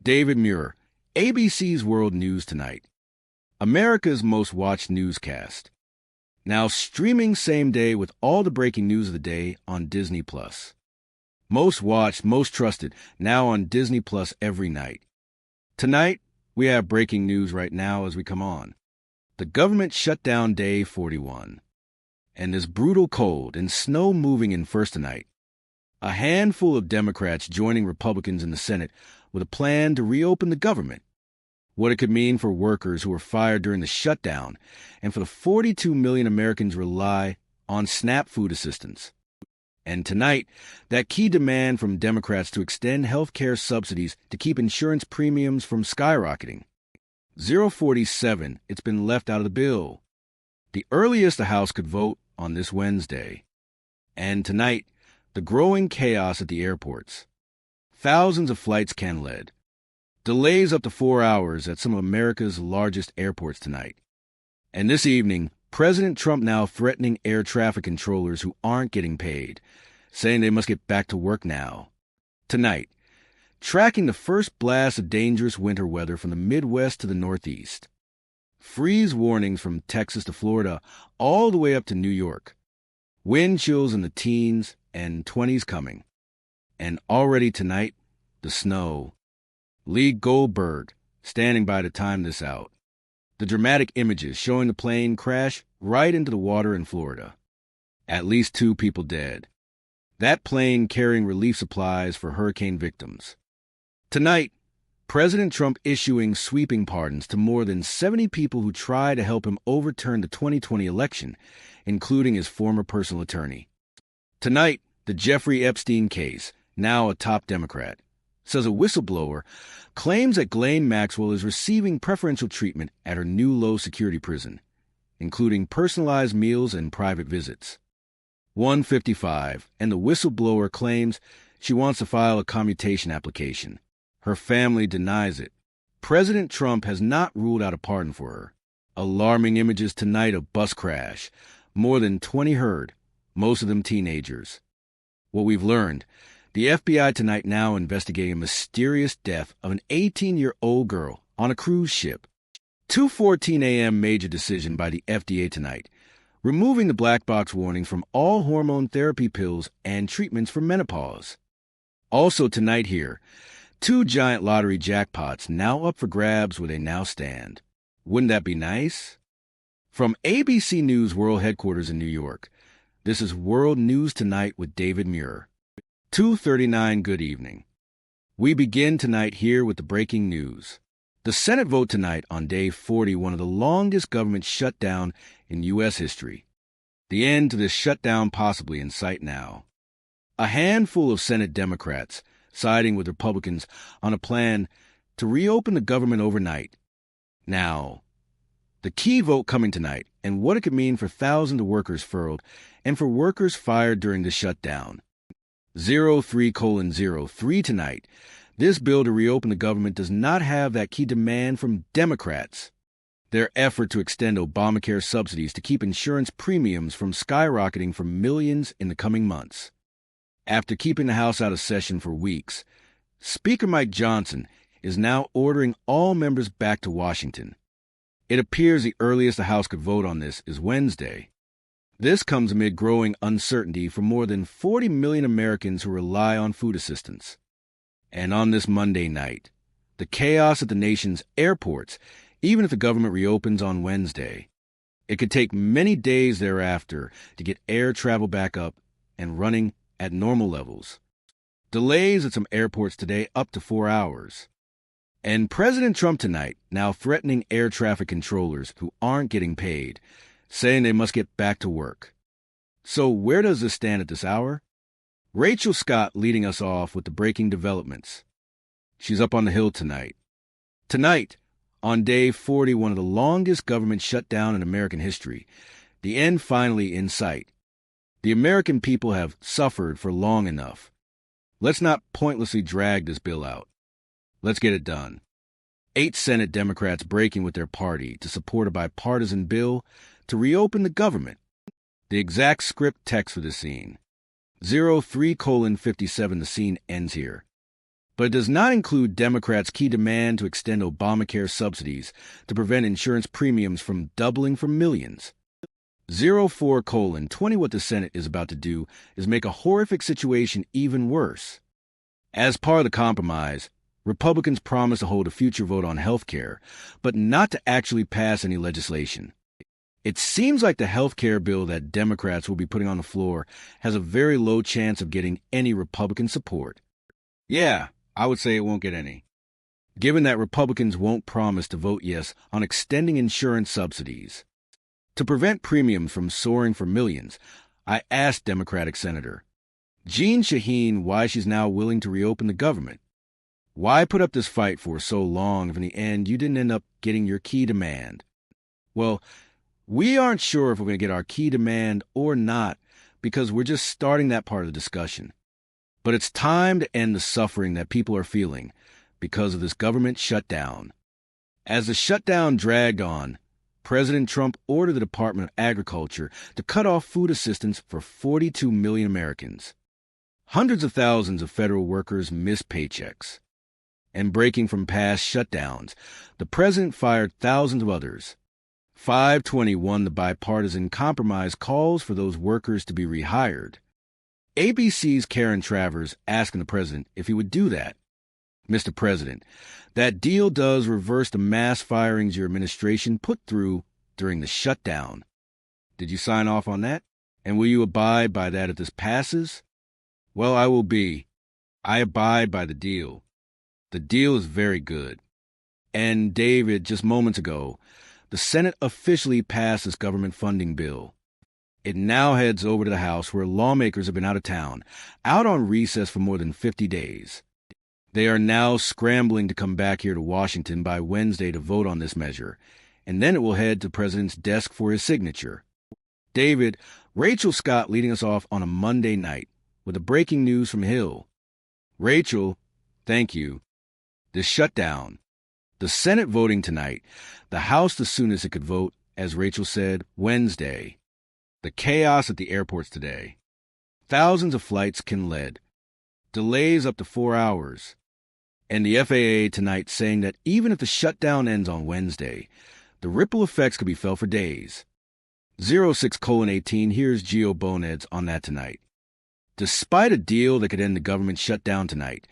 David Muir, ABC's World News Tonight, America's most watched newscast. Now streaming same day with all the breaking news of the day on Disney+. Most watched, most trusted, now on Disney+ every night. Tonight, we have breaking news right now as we come on. The government shut down day 41. And this brutal cold and snow moving in first tonight. A handful of Democrats joining Republicans in the Senate with a plan to reopen the government. What it could mean for workers who were fired during the shutdown and for the 42 million Americans who rely on SNAP food assistance. And tonight, that key demand from Democrats to extend health care subsidies to keep insurance premiums from skyrocketing. 047, it's been left out of the bill. The earliest the House could vote on this Wednesday. And tonight, the growing chaos at the airports. Thousands of flights canceled. Delays up to 4 hours at some of America's largest airports tonight. And this evening, President Trump now threatening air traffic controllers who aren't getting paid, saying they must get back to work now. Tonight, tracking the first blast of dangerous winter weather from the Midwest to the Northeast. Freeze warnings from Texas to Florida, all the way up to New York. Wind chills in the teens and 20s coming. And already tonight, the snow. Lee Goldberg standing by to time this out. The dramatic images showing the plane crash right into the water in Florida. At least 2 people dead. That plane carrying relief supplies for hurricane victims. Tonight, President Trump issuing sweeping pardons to more than 70 people who tried to help him overturn the 2020 election, including his former personal attorney. Tonight, the Jeffrey Epstein case, now a top Democrat, says a whistleblower claims that Ghislaine Maxwell is receiving preferential treatment at her new low-security prison, including personalized meals and private visits. 155, and the whistleblower claims she wants to file a commutation application. Her family denies it. President Trump has not ruled out a pardon for her. Alarming images tonight of bus crash. More than 20 hurt, most of them teenagers. What we've learned, the FBI tonight now investigating a mysterious death of an 18-year-old girl on a cruise ship. 2:14 a.m. major decision by the FDA tonight, removing the black box warnings from all hormone therapy pills and treatments for menopause. Also tonight here, 2 giant lottery jackpots now up for grabs where they now stand. Wouldn't that be nice? From ABC News World Headquarters in New York, this is World News Tonight with David Muir. 2:39, good evening. We begin tonight here with the breaking news. The Senate vote tonight on day 40, one of the longest government shutdown in U.S. history. The end to this shutdown possibly in sight now. A handful of Senate Democrats siding with Republicans on a plan to reopen the government overnight. Now, the key vote coming tonight and what it could mean for thousands of workers furloughed and for workers fired during the shutdown. 03:03 tonight. This bill to reopen the government does not have that key demand from Democrats. Their effort to extend Obamacare subsidies to keep insurance premiums from skyrocketing for millions in the coming months. After keeping the House out of session for weeks, Speaker Mike Johnson is now ordering all members back to Washington. It appears the earliest the House could vote on this is Wednesday. This comes amid growing uncertainty for more than 40 million Americans who rely on food assistance. And on this Monday night, the chaos at the nation's airports, even if the government reopens on Wednesday. It could take many days thereafter to get air travel back up and running at normal levels. Delays at some airports today up to 4 hours. And President Trump tonight now threatening air traffic controllers who aren't getting paid, saying they must get back to work. So where does this stand at this hour? Rachel Scott leading us off with the breaking developments. She's up on the Hill tonight. Tonight, on day 40, one of the longest government shutdown in American history, the end finally in sight. The American people have suffered for long enough. Let's not pointlessly drag this bill out. Let's get it done. 8 Senate Democrats breaking with their party to support a bipartisan bill to reopen the government. The exact script text for the scene. 03:57, the scene ends here. But it does not include Democrats' key demand to extend Obamacare subsidies to prevent insurance premiums from doubling for millions. 04:20 what the Senate is about to do is make a horrific situation even worse. As part of the compromise, Republicans promise to hold a future vote on health care, but not to actually pass any legislation. It seems like the health care bill that Democrats will be putting on the floor has a very low chance of getting any Republican support. Yeah, I would say it won't get any, given that Republicans won't promise to vote yes on extending insurance subsidies. To prevent premiums from soaring for millions, I asked Democratic Senator Jeanne Shaheen why she's now willing to reopen the government. Why put up this fight for so long if in the end you didn't end up getting your key demand? Well, we aren't sure if we're going to get our key demand or not because we're just starting that part of the discussion. But it's time to end the suffering that people are feeling because of this government shutdown. As the shutdown dragged on, President Trump ordered the Department of Agriculture to cut off food assistance for 42 million Americans. Hundreds of thousands of federal workers missed paychecks. And breaking from past shutdowns, the president fired thousands of others. 521 the bipartisan compromise calls for those workers to be rehired. ABC's Karen Travers asking the president if he would do that. Mr. President, that deal does reverse the mass firings your administration put through during the shutdown. Did you sign off on that? And will you abide by that if this passes? Well, I will be. I abide by the deal. The deal is very good. And David, just moments ago, the Senate officially passed this government funding bill. It now heads over to the House where lawmakers have been out of town, out on recess for more than 50 days. They are now scrambling to come back here to Washington by Wednesday to vote on this measure, and then it will head to the president's desk for his signature. David, Rachel Scott leading us off on a Monday night with the breaking news from Hill. Rachel, thank you. The shutdown. The Senate voting tonight. The House the soonest it could vote, as Rachel said, Wednesday. The chaos at the airports today. Thousands of flights canceled. Delays up to 4 hours. And the FAA tonight saying that even if the shutdown ends on Wednesday, the ripple effects could be felt for days. 06:18, here's Geo Boneds on that tonight. Despite a deal that could end the government shutdown tonight,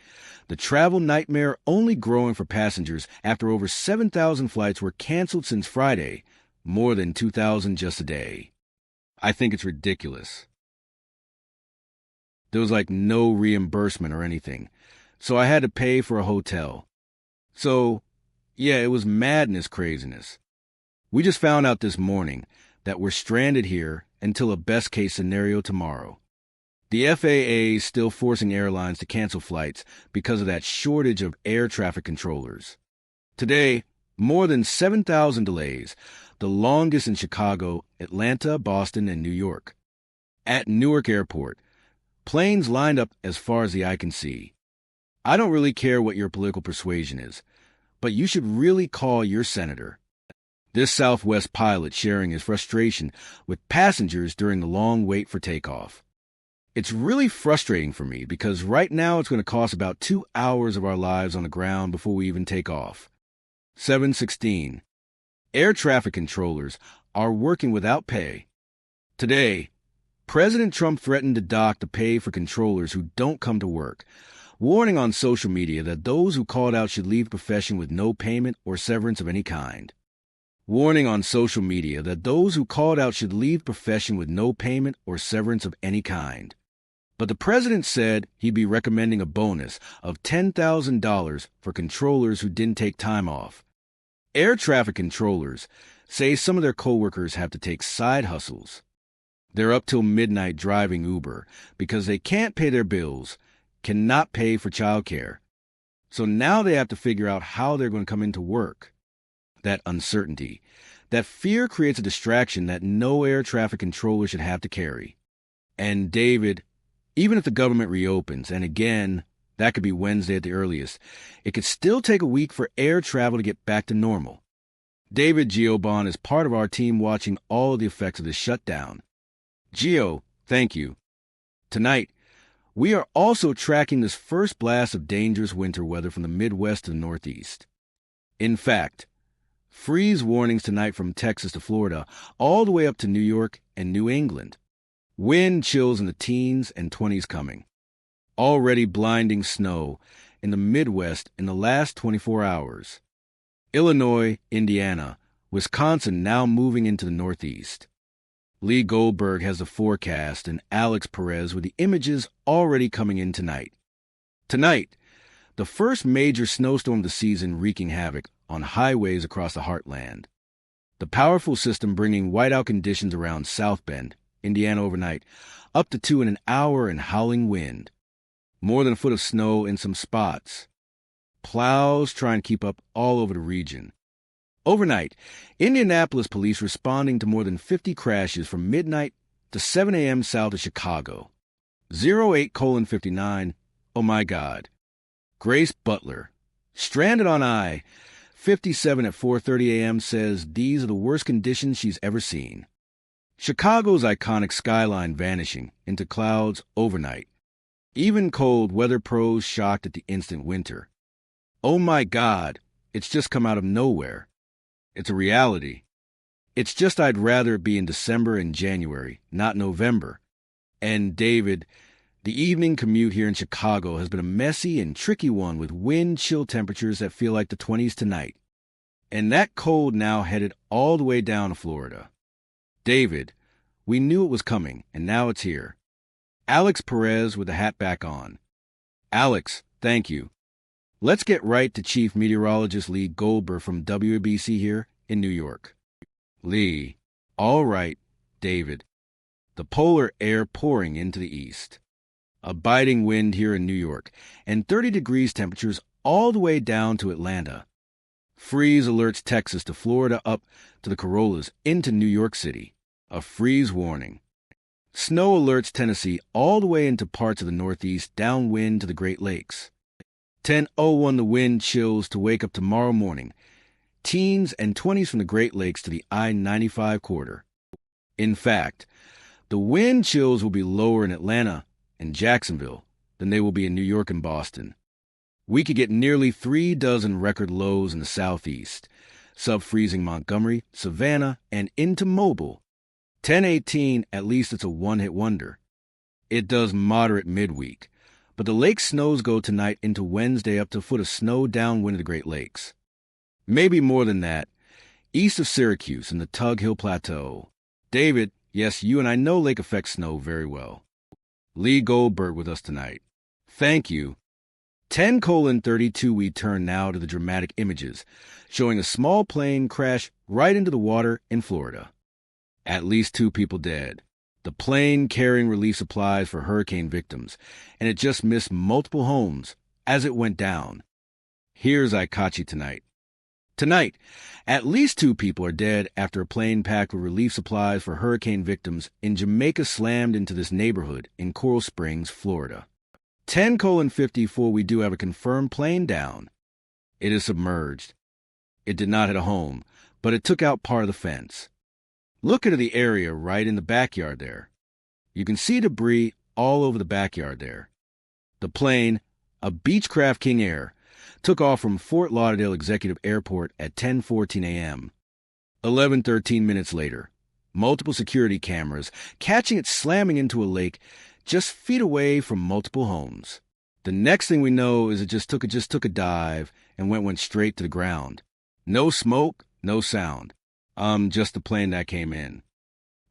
the travel nightmare only growing for passengers after over 7,000 flights were canceled since Friday, more than 2,000 just a day. I think it's ridiculous. There was like no reimbursement or anything, so I had to pay for a hotel. So, yeah, it was madness craziness. We just found out this morning that we're stranded here until a best-case scenario tomorrow. The FAA is still forcing airlines to cancel flights because of that shortage of air traffic controllers. Today, more than 7,000 delays, the longest in Chicago, Atlanta, Boston, and New York. At Newark Airport, planes lined up as far as the eye can see. I don't really care what your political persuasion is, but you should really call your senator. This Southwest pilot sharing his frustration with passengers during the long wait for takeoff. It's really frustrating for me because right now it's going to cost about 2 hours of our lives on the ground before we even take off. 7:16. Air traffic controllers are working without pay. Today, President Trump threatened to dock the pay for controllers who don't come to work, warning on social media that those who called out should leave the profession with no payment or severance of any kind. Warning on social media that those who called out should leave the profession with no payment or severance of any kind. But the president said he'd be recommending a bonus of $10,000 for controllers who didn't take time off. Air traffic controllers say some of their coworkers have to take side hustles. They're up till midnight driving Uber because they can't pay their bills, cannot pay for childcare. So now they have to figure out how they're going to come into work. That uncertainty, that fear creates a distraction that no air traffic controller should have to carry. And David, even if the government reopens, and again, that could be Wednesday at the earliest, it could still take a week for air travel to get back to normal. David Giobon is part of our team watching all of the effects of this shutdown. Gio, thank you. Tonight, We are also tracking this first blast of dangerous winter weather from the Midwest to the Northeast. In fact, freeze warnings tonight from Texas to Florida, all the way up to New York and New England. Wind chills in the teens and 20s coming. Already blinding snow in the Midwest in the last 24 hours. Illinois, Indiana, Wisconsin now moving into the Northeast. Lee Goldberg has the forecast and Ike Perez with the images already coming in tonight. Tonight, the first major snowstorm of the season wreaking havoc on highways across the heartland. The powerful system bringing whiteout conditions around South Bend, Indiana overnight, up to 2 in an hour and howling wind. More than a foot of snow in some spots. Plows try and keep up all over the region. Overnight, Indianapolis police responding to more than 50 crashes from midnight to 7 a.m. south of Chicago. 08:59, oh my God. Grace Butler, stranded on I-57 at 4:30 a.m. says these are the worst conditions she's ever seen. Chicago's iconic skyline vanishing into clouds overnight. Even cold weather pros shocked at the instant winter. Oh my God, it's just come out of nowhere. It's a reality. It's just I'd rather it be in December and January, not November. And David, the evening commute here in Chicago has been a messy and tricky one with wind chill temperatures that feel like the 20s tonight. And that cold now headed all the way down to Florida. David, we knew it was coming, and now it's here. Ike Perez with the hat back on. Alex, thank you. Let's get right to Chief Meteorologist Lee Goldberg from WABC here in New York. Lee, all right, David. The polar air pouring into the east. A biting wind here in New York, and 30 degrees temperatures all the way down to Atlanta. Freeze alerts Texas to Florida up to the Corollas into New York City. A freeze warning. Snow alerts Tennessee all the way into parts of the Northeast downwind to the Great Lakes. 10:01 the wind chills to wake up tomorrow morning. Teens and 20s from the Great Lakes to the I-95 corridor. In fact, the wind chills will be lower in Atlanta and Jacksonville than they will be in New York and Boston. We could get nearly 36 record lows in the southeast, sub-freezing Montgomery, Savannah, and into Mobile. 10:18, at least it's a one-hit wonder. It does moderate midweek, but the lake snows go tonight into Wednesday up to a foot of snow downwind of the Great Lakes. Maybe more than that, east of Syracuse in the Tug Hill Plateau. David, yes, you and I know lake effect snow very well. Lee Goldberg with us tonight. Thank you. 10:32 we turn now to the dramatic images, showing a small plane crash right into the water in Florida. At least 2 people dead. The plane carrying relief supplies for hurricane victims, and it just missed multiple homes as it went down. Here's Ike Ejiochi tonight. Tonight, at least 2 people are dead after a plane packed with relief supplies for hurricane victims in Jamaica slammed into this neighborhood in Coral Springs, Florida. 10:54 we do have a confirmed plane down. It is submerged. It did not hit a home, but it took out part of the fence. Look into the area right in the backyard there. You can see debris all over the backyard there. The plane, a Beechcraft King Air, took off from Fort Lauderdale Executive Airport at 10:14 a.m. 11:13 minutes later, multiple security cameras catching it slamming into a lake just feet away from multiple homes. The next thing we know is it just took a dive and went straight to the ground. No smoke, no sound. Just the plane that came in.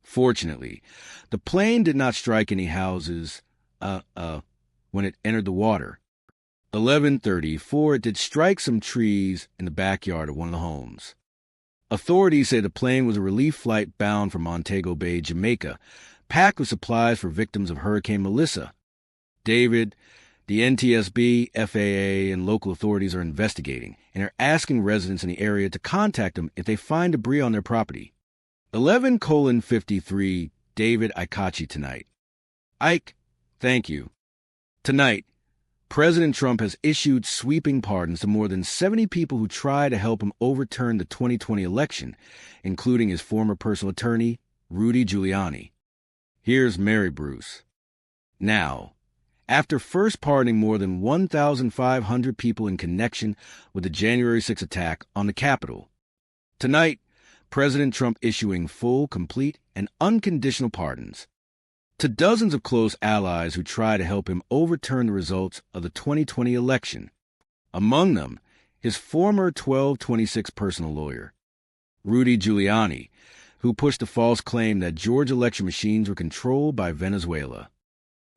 Fortunately, the plane did not strike any houses, when it entered the water. 11:34, it did strike some trees in the backyard of one of the homes. Authorities say the plane was a relief flight bound for Montego Bay, Jamaica, packed with supplies for victims of Hurricane Melissa. David, the NTSB, FAA, and local authorities are investigating and are asking residents in the area to contact them if they find debris on their property. 11:53, David Ike Ejiochi tonight. Ike, thank you. Tonight, President Trump has issued sweeping pardons to more than 70 people who try to help him overturn the 2020 election, including his former personal attorney, Rudy Giuliani. Here's Mary Bruce. Now, after first pardoning more than 1,500 people in connection with the January 6 attack on the Capitol. Tonight, President Trump issuing full, complete, and unconditional pardons to dozens of close allies who try to help him overturn the results of the 2020 election. Among them, his former 1226 personal lawyer, Rudy Giuliani, who pushed a false claim that Georgia election machines were controlled by Venezuela.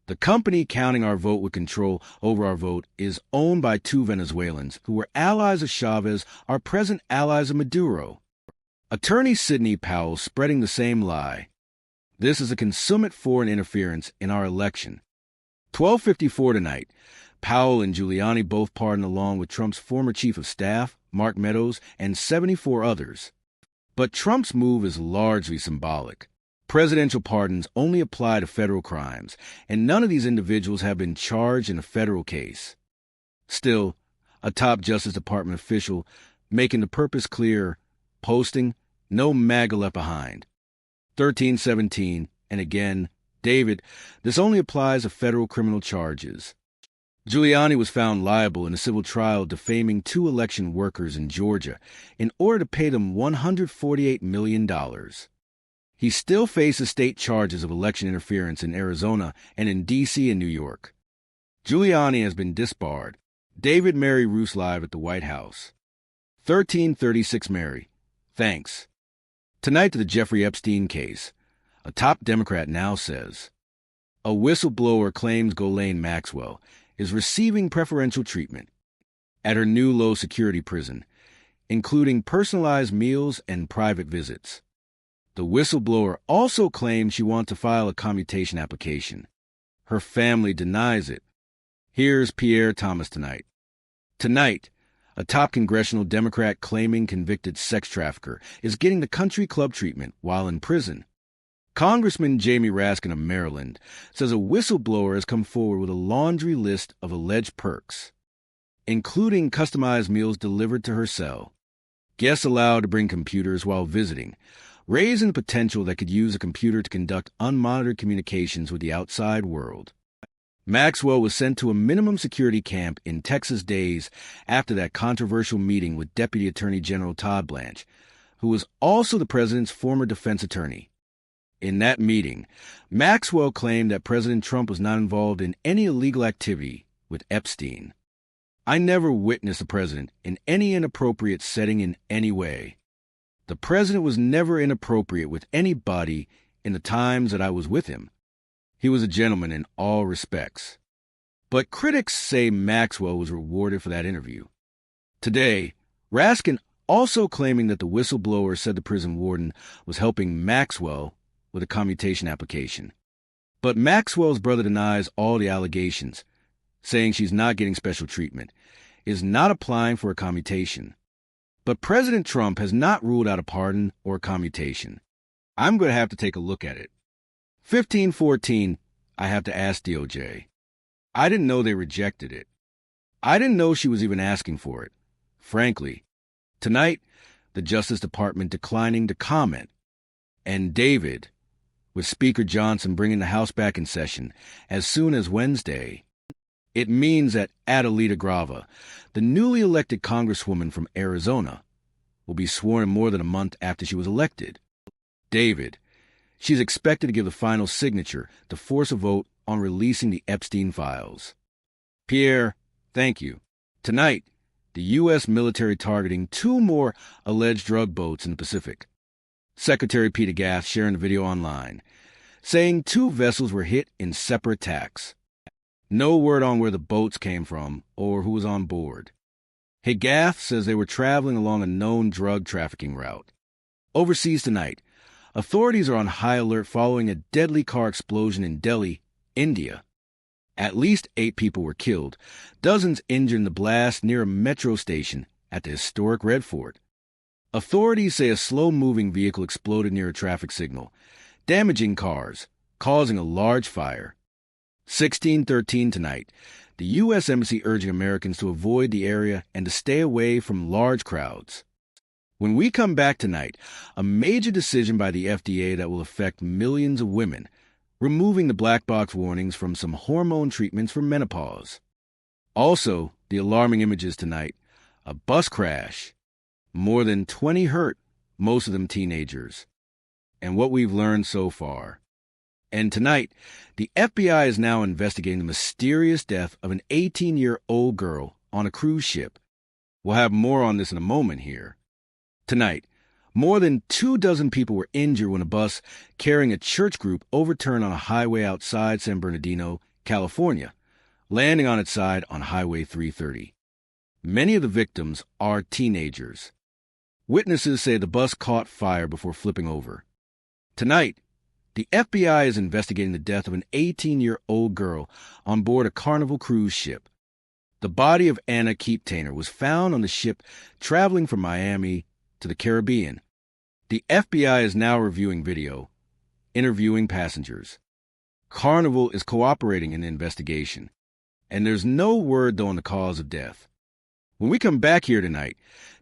The company counting our vote with control over our vote is owned by two Venezuelans who were allies of Chavez, are present allies of Maduro. Attorney Sidney Powell spreading the same lie. This is a consummate foreign interference in our election. 12:54 tonight, Powell and Giuliani both pardoned along with Trump's former chief of staff, Mark Meadows, and 74 others. But Trump's move is largely symbolic. Presidential pardons only apply to federal crimes, and none of these individuals have been charged in a federal case. Still, a top Justice Department official making the purpose clear, posting, "No MAGA left behind." 1317, and again, David, this only applies to federal criminal charges. Giuliani was found liable in a civil trial defaming two election workers in Georgia in order to pay them $148 million. He still faces state charges of election interference in Arizona and in D.C. and New York. Giuliani has been disbarred. David Mary Roos live at the White House. 1336 Mary. Thanks. Tonight to the Jeffrey Epstein case. A top Democrat now says a whistleblower claims Ghislaine Maxwell is receiving preferential treatment at her new low-security prison, including personalized meals and private visits. The whistleblower also claims she wants to file a commutation application. Her family denies it. Here's Pierre Thomas tonight. Tonight, a top congressional Democrat claiming convicted sex trafficker is getting the country club treatment while in prison. Congressman Jamie Raskin of Maryland says a whistleblower has come forward with a laundry list of alleged perks, including customized meals delivered to her cell, guests allowed to bring computers while visiting, raising the potential that could use a computer to conduct unmonitored communications with the outside world. Maxwell was sent to a minimum security camp in Texas days after that controversial meeting with Deputy Attorney General Todd Blanche, who was also the president's former defense attorney. In that meeting, Maxwell claimed that President Trump was not involved in any illegal activity with Epstein. "I never witnessed the president in any inappropriate setting in any way. The president was never inappropriate with anybody in the times that I was with him. He was a gentleman in all respects." But critics say Maxwell was rewarded for that interview. Today, Raskin also claiming that the whistleblower said the prison warden was helping Maxwell with a commutation application. But Maxwell's brother denies all the allegations, saying she's not getting special treatment, is not applying for a commutation. But President Trump has not ruled out a pardon or a commutation. I'm going to have to take a look at it. 1514, I have to ask DOJ. I didn't know they rejected it. I didn't know she was even asking for it. Frankly, tonight, the Justice Department declining to comment. And David, with Speaker Johnson bringing the House back in session as soon as Wednesday, it means that Adelita Grava, the newly elected Congresswoman from Arizona, will be sworn in more than a month after she was elected. David, she's expected to give the final signature to force a vote on releasing the Epstein files. Pierre, thank you. Tonight, the U.S. military targeting two more alleged drug boats in the Pacific. Secretary Peter Gath sharing the video online, saying two vessels were hit in separate attacks. No word on where the boats came from or who was on board. Gath says they were traveling along a known drug trafficking route. Overseas tonight, authorities are on high alert following a deadly car explosion in Delhi, India. At least 8 people were killed, dozens injured in the blast near a metro station at the historic Red Fort. Authorities say a slow-moving vehicle exploded near a traffic signal, damaging cars, causing a large fire. 1613 tonight, the U.S. Embassy urging Americans to avoid the area and to stay away from large crowds. When we come back tonight, a major decision by the FDA that will affect millions of women removing the black box warnings from some hormone treatments for menopause. Also, the alarming images tonight: a bus crash, more than 20 hurt, most of them teenagers, and what we've learned so far. And tonight, the FBI is now investigating the mysterious death of an 18-year-old girl on a cruise ship. We'll have more on this in a moment here. Tonight, more than 24 people were injured when a bus carrying a church group overturned on a highway outside San Bernardino, California, landing on its side on Highway 330. Many of the victims are teenagers. Witnesses say the bus caught fire before flipping over. Tonight, the FBI is investigating the death of an 18-year-old girl on board a Carnival cruise ship. The body of Anna Keeptainer was found on the ship traveling from Miami to the Caribbean. The FBI is now reviewing video, interviewing passengers. Carnival is cooperating in the investigation, and there's no word, though, on the cause of death. When we come back here tonight,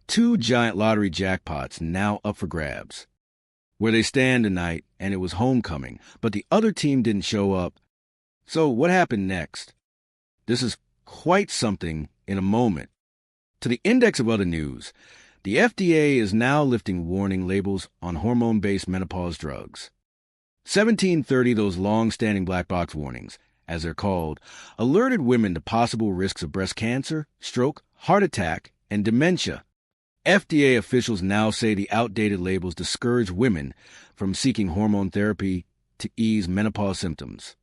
2 giant lottery jackpots now up for grabs. Where they stand tonight, and it was homecoming, but the other team didn't show up. So what happened next? This is quite something in a moment. To the index of other news, the FDA is now lifting warning labels on hormone-based menopause drugs. 1730, those long-standing black box warnings, as they're called, alerted women to possible risks of breast cancer, stroke, heart attack, and dementia. FDA officials now say the outdated labels discourage women from seeking hormone therapy to ease menopause symptoms.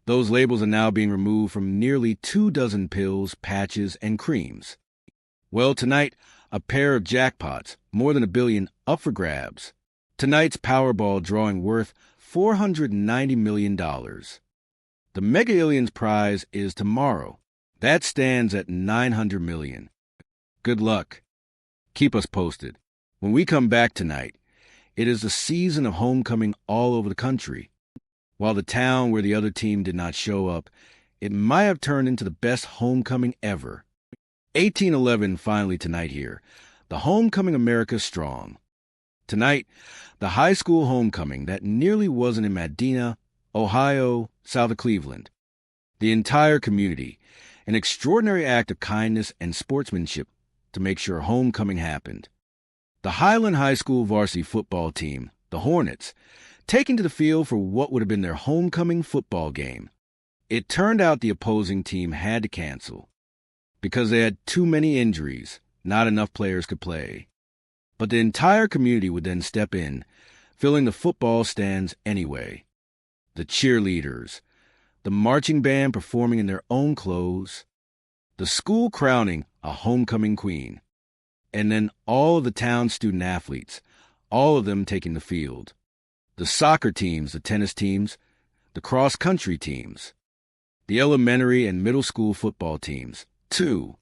Those labels are now being removed from nearly 24 pills, patches, and creams. Well, tonight, a pair of jackpots, more than $1 billion, up for grabs. Tonight's Powerball drawing worth $490 million. The Mega Millions prize is tomorrow. That stands at $900 million. Good luck. Keep us posted. When we come back tonight, it is the season of homecoming all over the country. While the town where the other team did not show up, it might have turned into the best homecoming ever. 1811 finally tonight here. The homecoming America strong. Tonight, the high school homecoming that nearly wasn't in Medina, Ohio, south of Cleveland. The entire community, an extraordinary act of kindness and sportsmanship to make sure homecoming happened. The Highland High School varsity football team, the Hornets, taken to the field for what would have been their homecoming football game. It turned out the opposing team had to cancel because they had too many injuries, not enough players could play. But the entire community would then step in, filling the football stands anyway. The cheerleaders, the marching band performing in their own clothes, the school crowning a homecoming queen, and then all of the town's student-athletes, all of them taking the field. The soccer teams, the tennis teams, the cross-country teams, the elementary and middle school football teams, too.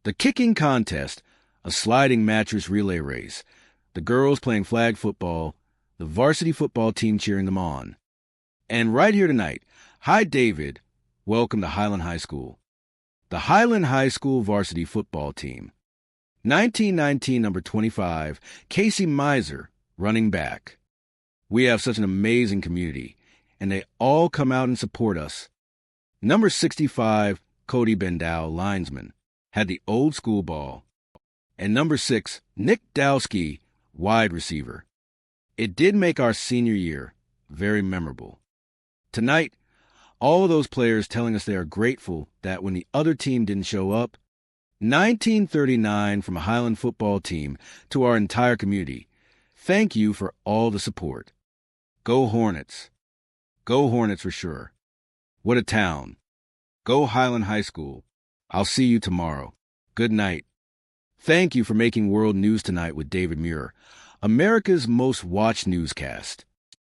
The kicking contest, a sliding mattress relay race, the girls playing flag football, the varsity football team cheering them on. And right here tonight, hi David, welcome to Highland High School. The Highland High School varsity football team. 1919, number 25, Casey Miser, running back. We have such an amazing community, and they all come out and support us. Number 65, Cody Bendow, linesman, had the old school ball. And number 6, Nick Dowski, wide receiver. It did make our senior year very memorable. Tonight, all of those players telling us they are grateful that when the other team didn't show up, 1939 from a Highland football team to our entire community. Thank you for all the support. Go Hornets. Go Hornets for sure. What a town. Go Highland High School. I'll see you tomorrow. Good night. Thank you for making World News Tonight with David Muir, America's most watched newscast.